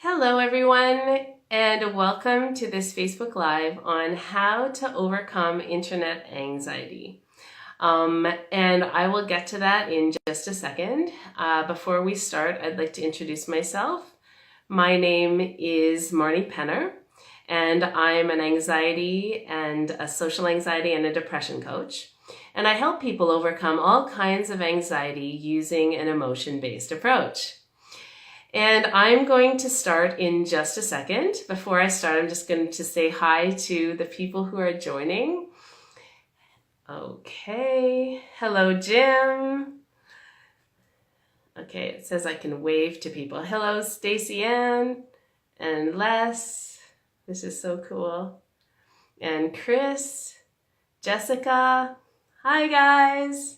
Hello everyone, and welcome to this Facebook Live on how to overcome internet anxiety. And I will get to that in just a second. Before we start, I'd like to introduce myself. My name is Marni Penner, and I'm an anxiety and a social anxiety and a depression coach. And I help people overcome all kinds of anxiety using an emotion-based approach. And I'm going to start in just a second. Before I start, I'm just going to say hi to the people who are joining. Okay. Hello, Jim. Okay, it says I can wave to people. Hello, Stacy Ann and Les. This is so cool. And Chris, Jessica. Hi, guys.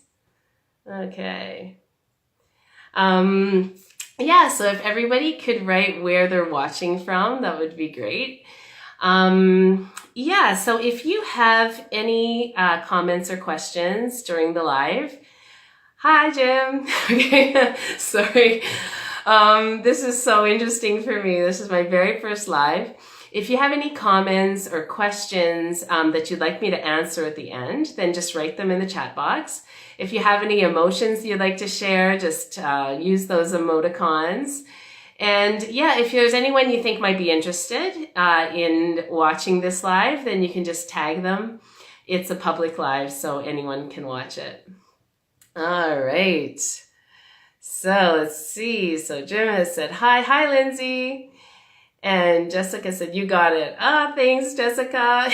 Okay. Yeah, so if everybody could write where they're watching from, that would be great. Yeah, so if you have any comments or questions during the live, hi, Jim. Okay, sorry. This is so interesting for me. This is my very first live. If you have any comments or questions that you'd like me to answer at the end, then just write them in the chat box. If you have any emotions you'd like to share, just use those emoticons. And yeah, if there's anyone you think might be interested in watching this live, then you can just tag them. It's a public live, so anyone can watch it. All right. So let's see. So Jim has said, hi, Lindsay. And Jessica said, you got it. Thanks, Jessica.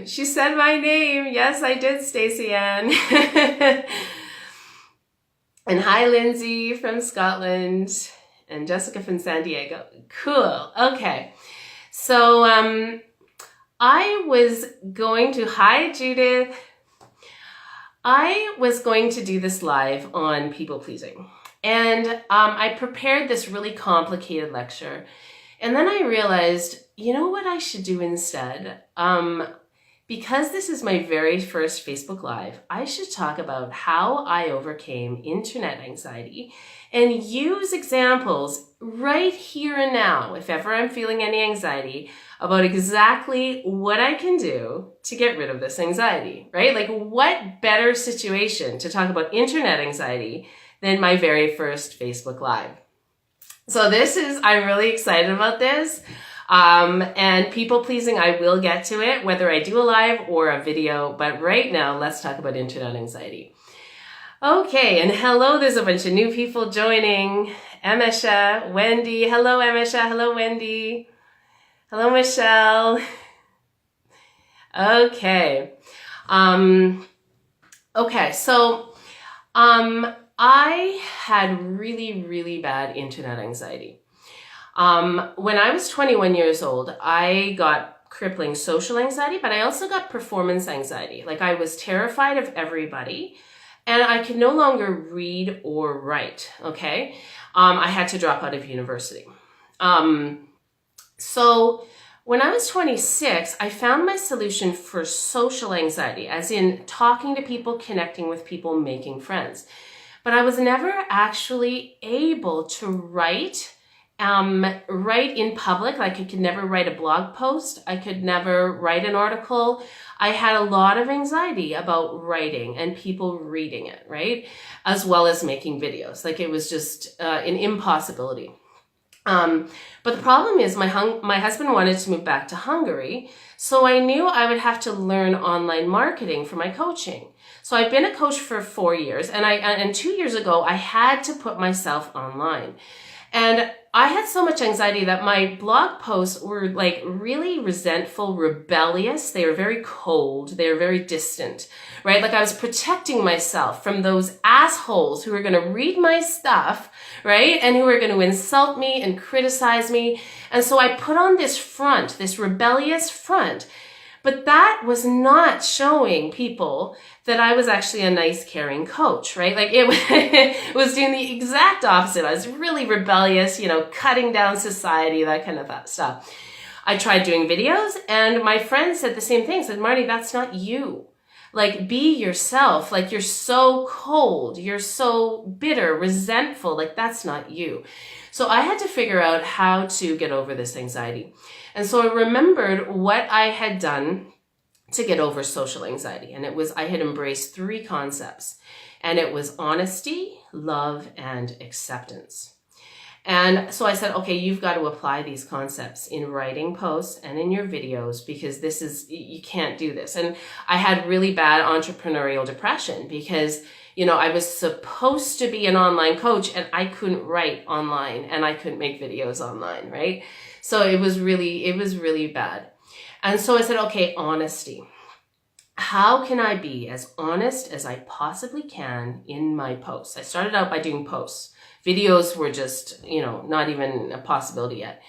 She said my name. Yes, I did, Stacy Ann. And hi, Lindsay from Scotland. And Jessica from San Diego. Cool. Okay. So I was going to, hi, Judith. I was going to do this live on people pleasing. And I prepared this really complicated lecture. And then I realized, you know what I should do instead? Because this is my very first Facebook Live, I should talk about how I overcame internet anxiety and use examples right here and now, if ever I'm feeling any anxiety, about exactly what I can do to get rid of this anxiety, right? Like, what better situation to talk about internet anxiety than my very first Facebook Live. So I'm really excited about this. And people pleasing, I will get to it, whether I do a live or a video. But right now, let's talk about internet anxiety. Okay, and hello, there's a bunch of new people joining. Emesha, Wendy, hello Emesha, hello Wendy. Hello Michelle. Okay. Okay, so I had really, really bad internet anxiety. When I was 21 years old, I got crippling social anxiety, but I also got performance anxiety. Like, I was terrified of everybody and I could no longer read or write, okay? I had to drop out of university. So when I was 26, I found my solution for social anxiety, as in talking to people, connecting with people, making friends. But I was never actually able to write in public. Like, I could never write a blog post. I could never write an article. I had a lot of anxiety about writing and people reading it, right? As well as making videos. Like, it was just an impossibility. But the problem is my husband wanted to move back to Hungary. So I knew I would have to learn online marketing for my coaching. So I've been a coach for 4 years, and 2 years ago, I had to put myself online. And I had so much anxiety that my blog posts were like really resentful, rebellious. They were very cold. They were very distant, right? Like, I was protecting myself from those assholes who were going to read my stuff, right? And who were going to insult me and criticize me. And so I put on this front, this rebellious front. But that was not showing people that I was actually a nice, caring coach, right? Like, it was doing the exact opposite. I was really rebellious, cutting down society, that kind of stuff. I tried doing videos, and my friend said the same thing, said, Marni, that's not you. Like, be yourself. Like, you're so cold. You're so bitter, resentful. Like, that's not you. So I had to figure out how to get over this anxiety. And so I remembered what I had done to get over social anxiety. And it was, I had embraced 3 concepts. And it was honesty, love, and acceptance. And so I said, okay, you've got to apply these concepts in writing posts and in your videos, because this is, you can't do this. And I had really bad entrepreneurial depression because, you know, I was supposed to be an online coach and I couldn't write online and I couldn't make videos online, right? So it was really bad. And so I said, okay, honesty. How can I be as honest as I possibly can in my posts? I started out by doing posts. Videos were just, you know, not even a possibility yet.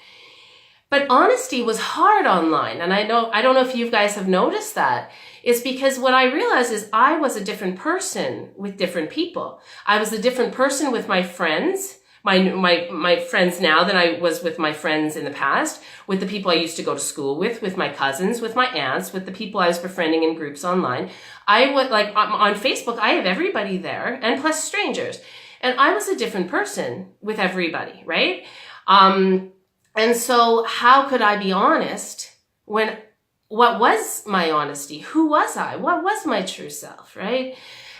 But honesty was hard online. And I don't know if you guys have noticed that. It's because what I realized is I was a different person with different people. I was a different person with my friends, my friends now than I was with my friends in the past, with the people I used to go to school with my cousins, with my aunts, with the people I was befriending in groups online. I would, like, on Facebook, I have everybody there, and plus strangers. And I was a different person with everybody, right? And so how could I be honest when, what was my honesty? Who was I? What was my true self, right?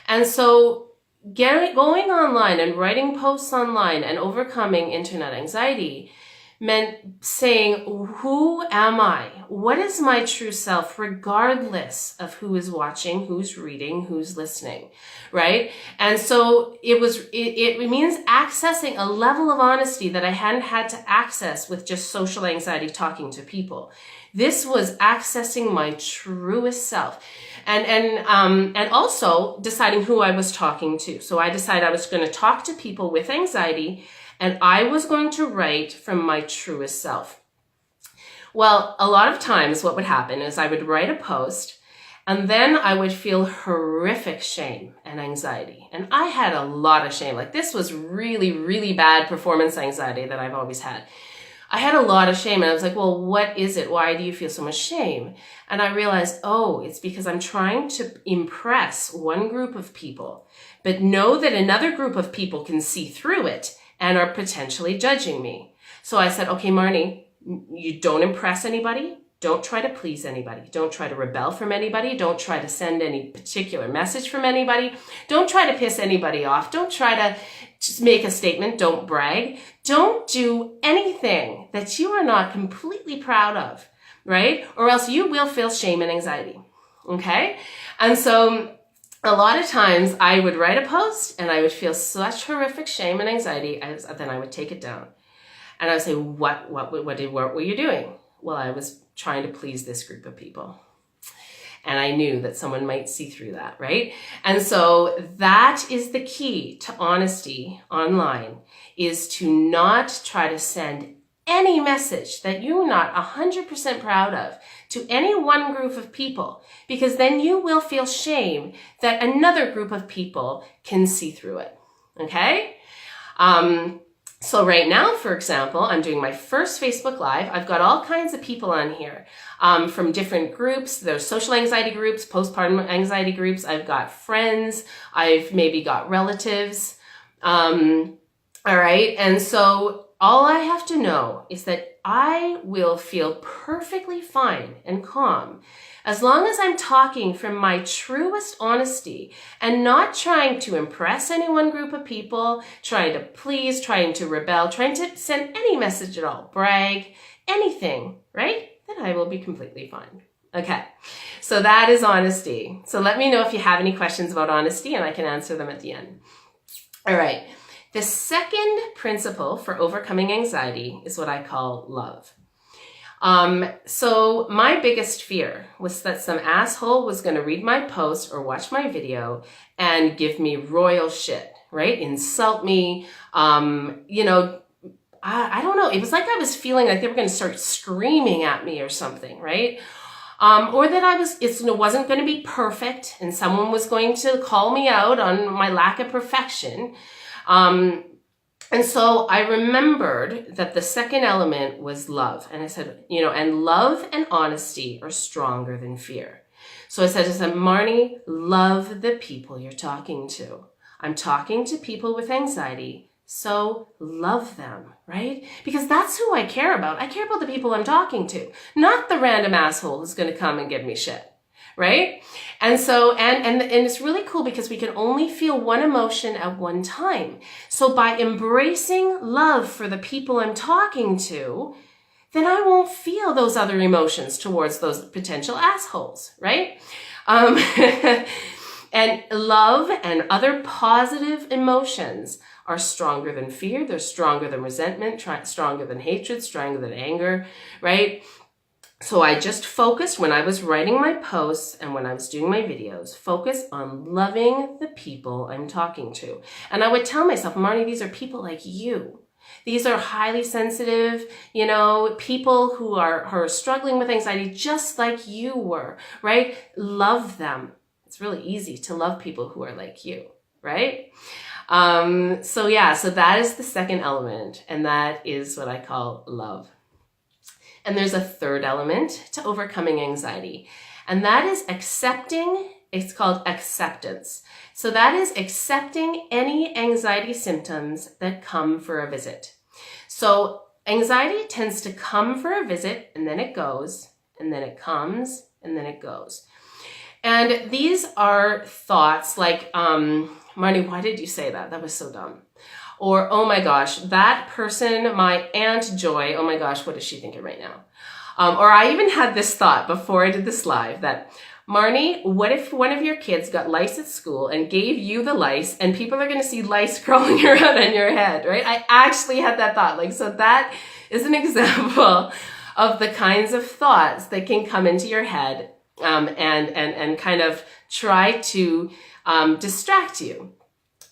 And so going online and writing posts online and overcoming internet anxiety meant saying, who am I? What is my true self, regardless of who is watching, who's reading, who's listening, right? And so it means accessing a level of honesty that I hadn't had to access with just social anxiety talking to people. This was accessing my truest self. And also deciding who I was talking to. So I decided I was going to talk to people with anxiety, and I was going to write from my truest self. Well, a lot of times what would happen is I would write a post, and then I would feel horrific shame and anxiety. And I had a lot of shame. Like, this was really, really bad performance anxiety that I've always had. I had a lot of shame, and I was like, well, what is it? Why do you feel so much shame? And I realized, oh, it's because I'm trying to impress one group of people, but know that another group of people can see through it and are potentially judging me. So I said, okay, Marni, you don't impress anybody. Don't try to please anybody. Don't try to rebel from anybody. Don't try to send any particular message from anybody. Don't try to piss anybody off. Don't try to just make a statement. Don't brag. Don't do anything that you are not completely proud of, right? Or else you will feel shame and anxiety, okay? And so a lot of times I would write a post and I would feel such horrific shame and anxiety, then I would take it down. And I would say, what were you doing? Well, I was trying to please this group of people. And I knew that someone might see through that, right? And so that is the key to honesty online, is to not try to send any message that you're not 100% proud of to any one group of people, because then you will feel shame that another group of people can see through it, okay? So right now, for example, I'm doing my first Facebook Live. I've got all kinds of people on here from different groups. There's social anxiety groups, postpartum anxiety groups. I've got friends. I've maybe got relatives. All right. And so all I have to know is that I will feel perfectly fine and calm as long as I'm talking from my truest honesty and not trying to impress any one group of people, trying to please, trying to rebel, trying to send any message at all, brag, anything, right? Then I will be completely fine. Okay, so that is honesty. So let me know if you have any questions about honesty and I can answer them at the end. All right, the second principle for overcoming anxiety is what I call love. So my biggest fear was that some asshole was going to read my post or watch my video and give me royal shit, right? Insult me. You know, I don't know. It was like I was feeling like they were going to start screaming at me or something, right? Or that it wasn't going to be perfect and someone was going to call me out on my lack of perfection. And so I remembered that the second element was love. And I said, you know, and love and honesty are stronger than fear. So I said to them, Marni, love the people you're talking to. I'm talking to people with anxiety, so love them, right? Because that's who I care about. I care about the people I'm talking to, not the random asshole who's going to come and give me shit, right? And so, and it's really cool because we can only feel one emotion at one time. So by embracing love for the people I'm talking to, then I won't feel those other emotions towards those potential assholes, right? And love and other positive emotions are stronger than fear. They're stronger than resentment, stronger than hatred, stronger than anger, right? So I just focused when I was writing my posts and when I was doing my videos, focus on loving the people I'm talking to. And I would tell myself, Marni, these are people like you. These are highly sensitive, people who are struggling with anxiety just like you were, right? Love them. It's really easy to love people who are like you, right? So that is the second element, and that is what I call love. And there's a third element to overcoming anxiety, and that is accepting. It's called acceptance. So that is accepting any anxiety symptoms that come for a visit. So anxiety tends to come for a visit, and then it goes, and then it comes, and then it goes. And these are thoughts like, Marni, why did you say that? That was so dumb. Or, oh my gosh, that person, my Aunt Joy, oh my gosh, what is she thinking right now? Or I even had this thought before I did this live that, Marni, what if one of your kids got lice at school and gave you the lice and people are going to see lice crawling around on your head, right? I actually had that thought. So that is an example of the kinds of thoughts that can come into your head and kind of try to distract you,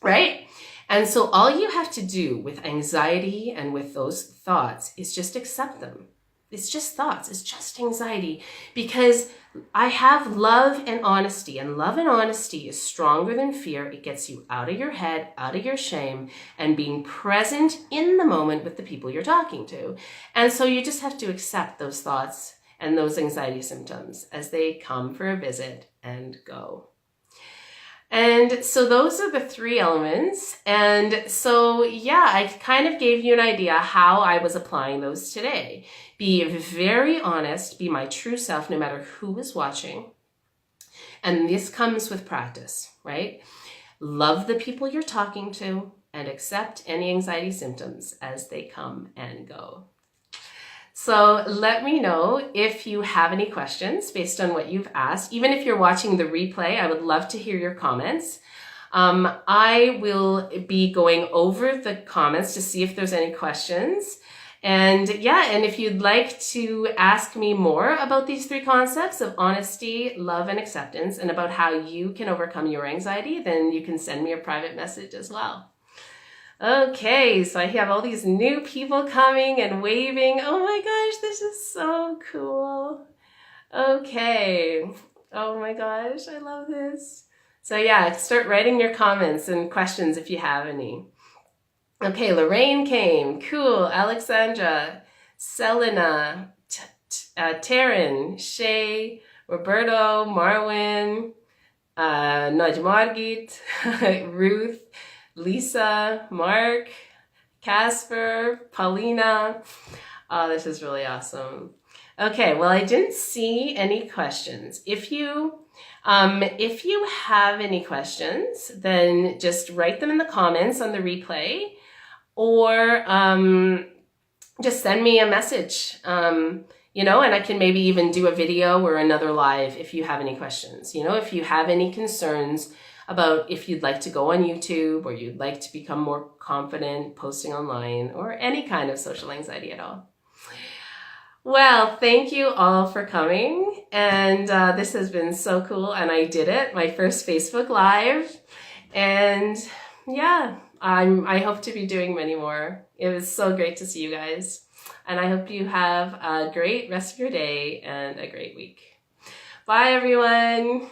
right? And so all you have to do with anxiety and with those thoughts is just accept them. It's just thoughts. It's just anxiety, because I have love and honesty, and love and honesty is stronger than fear. It gets you out of your head, out of your shame, and being present in the moment with the people you're talking to. And so you just have to accept those thoughts and those anxiety symptoms as they come for a visit and go. And so those are the three elements. And so, I kind of gave you an idea how I was applying those today. Be very honest, be my true self, no matter who is watching. And this comes with practice, right? Love the people you're talking to and accept any anxiety symptoms as they come and go. So let me know if you have any questions based on what you've asked. Even if you're watching the replay, I would love to hear your comments. I will be going over the comments to see if there's any questions. And if you'd like to ask me more about these three concepts of honesty, love, and acceptance, and about how you can overcome your anxiety, then you can send me a private message as well. Okay, so I have all these new people coming and waving. Oh my gosh, this is so cool. Okay. Oh my gosh, I love this. So start writing your comments and questions if you have any. Okay, Lorraine came. Cool. Alexandra, Selena, Taryn, Shay, Roberto, Marwin, Najmargit, Ruth, Lisa, Mark, Casper, Paulina. Oh, this is really awesome. Okay, well, I didn't see any questions. If you have any questions, then just write them in the comments on the replay, or just send me a message, and I can maybe even do a video or another live if you have any questions. If you have any concerns about if you'd like to go on YouTube or you'd like to become more confident posting online or any kind of social anxiety at all. Well, thank you all for coming. And this has been so cool. And I did it, my first Facebook Live. And I hope to be doing many more. It was so great to see you guys. And I hope you have a great rest of your day and a great week. Bye, everyone.